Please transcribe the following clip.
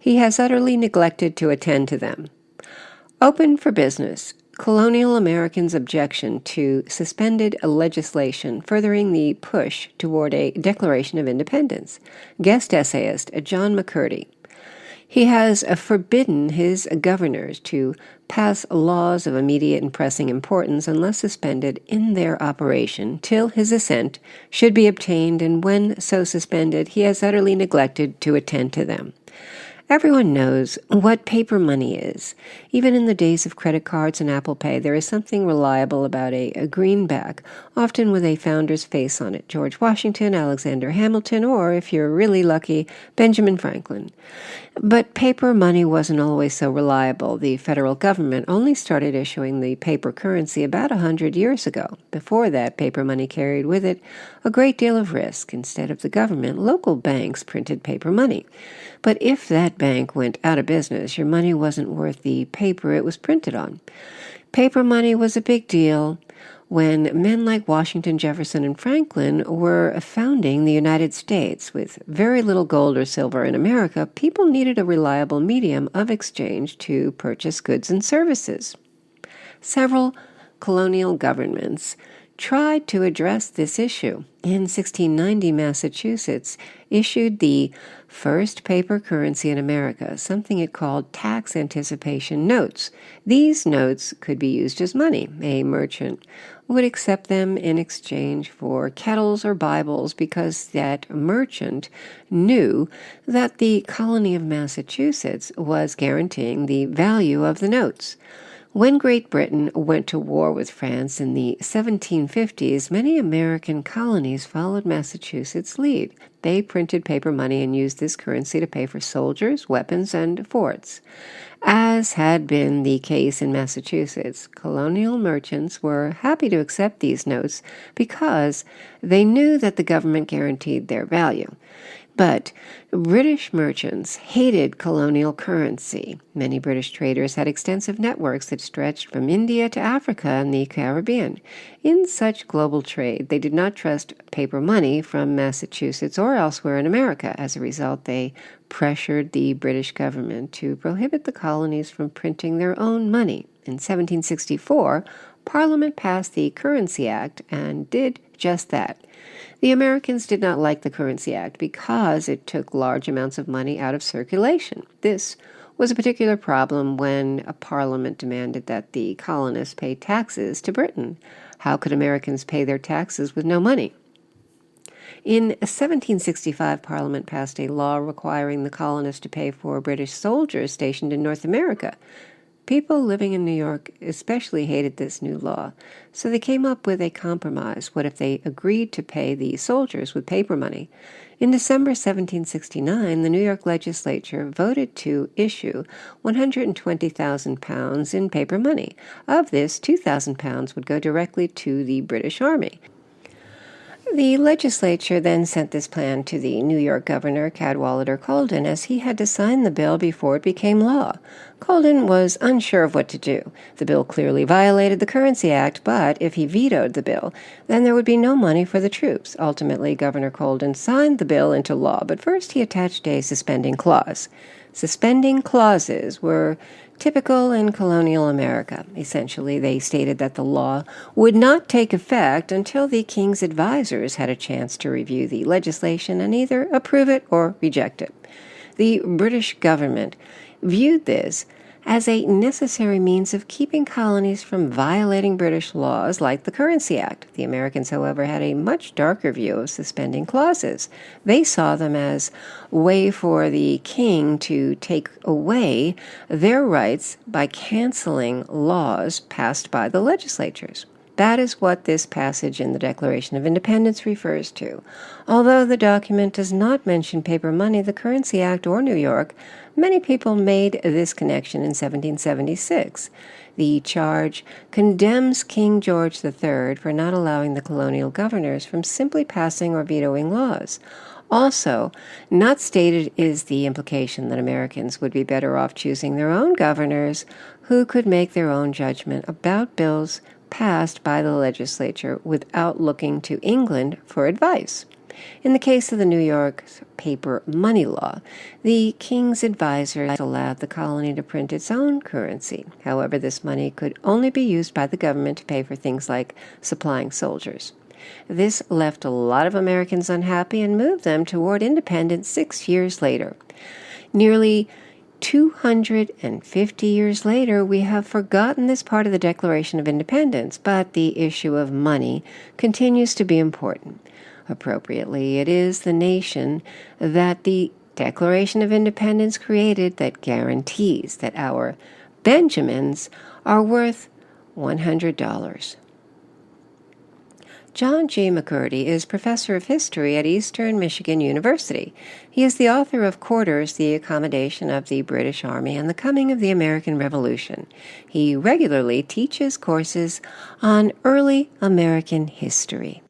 he has utterly neglected to attend to them. Open for business. Colonial Americans' objection to suspended legislation furthering the push toward a Declaration of Independence. Guest essayist John McCurdy. He has forbidden his governors to pass laws of immediate and pressing importance unless suspended in their operation till his assent should be obtained, and when so suspended he has utterly neglected to attend to them. Everyone knows what paper money is. Even in the days of credit cards and Apple Pay, there is something reliable about a greenback, often with a founder's face on it, George Washington, Alexander Hamilton, or, if you're really lucky, Benjamin Franklin. But paper money wasn't always so reliable. The federal government only started issuing the paper currency about 100 years ago. Before that, paper money carried with it a great deal of risk. Instead of the government, local banks printed paper money. But if that bank went out of business, your money wasn't worth the paper it was printed on. Paper money was a big deal when men like Washington, Jefferson, and Franklin were founding the United States. With very little gold or silver in America, people needed a reliable medium of exchange to purchase goods and services. Several colonial governments tried to address this issue. In 1690, Massachusetts issued the first paper currency in America, something it called tax anticipation notes. These notes could be used as money. A merchant would accept them in exchange for kettles or Bibles because that merchant knew that the colony of Massachusetts was guaranteeing the value of the notes. When Great Britain went to war with France in the 1750s, many American colonies followed Massachusetts' lead. They printed paper money and used this currency to pay for soldiers, weapons, and forts. As had been the case in Massachusetts, colonial merchants were happy to accept these notes because they knew that the government guaranteed their value. But British merchants hated colonial currency. Many British traders had extensive networks that stretched from India to Africa and the Caribbean. In such global trade, they did not trust paper money from Massachusetts or elsewhere in America. As a result, they pressured the British government to prohibit the colonies from printing their own money. In 1764, Parliament passed the Currency Act and did just that. The Americans did not like the Currency Act because it took large amounts of money out of circulation. This was a particular problem when a Parliament demanded that the colonists pay taxes to Britain. How could Americans pay their taxes with no money? In 1765, Parliament passed a law requiring the colonists to pay for British soldiers stationed in North America. People living in New York especially hated this new law, so they came up with a compromise. What if they agreed to pay the soldiers with paper money? In December 1769, the New York legislature voted to issue 120,000 pounds in paper money. Of this, 2,000 pounds would go directly to the British Army. The legislature then sent this plan to the New York governor, Cadwallader Colden, as he had to sign the bill before it became law. Colden was unsure of what to do. The bill clearly violated the Currency Act, but if he vetoed the bill, then there would be no money for the troops. Ultimately, Governor Colden signed the bill into law, but first he attached a suspending clause. Suspending clauses were typical in colonial America. Essentially, they stated that the law would not take effect until the king's advisors had a chance to review the legislation and either approve it or reject it. The British government viewed this as a necessary means of keeping colonies from violating British laws like the Currency Act. The Americans, however, had a much darker view of suspending clauses. They saw them as a way for the king to take away their rights by canceling laws passed by the legislatures. That is what this passage in the Declaration of Independence refers to. Although the document does not mention paper money, the Currency Act, or New York, many people made this connection in 1776. The charge condemns King George III for not allowing the colonial governors from simply passing or vetoing laws. Also, not stated is the implication that Americans would be better off choosing their own governors who could make their own judgment about bills passed by the legislature without looking to England for advice. In the case of the New York paper money law, the king's advisors allowed the colony to print its own currency. However, this money could only be used by the government to pay for things like supplying soldiers. This left a lot of Americans unhappy and moved them toward independence 6 years later. Nearly 250 years later, we have forgotten this part of the Declaration of Independence, but the issue of money continues to be important. Appropriately, it is the nation that the Declaration of Independence created that guarantees that our Benjamins are worth $100. John G. McCurdy is professor of history at Eastern Michigan University. He is the author of Quarters, The Accommodation of the British Army and the Coming of the American Revolution. He regularly teaches courses on early American history.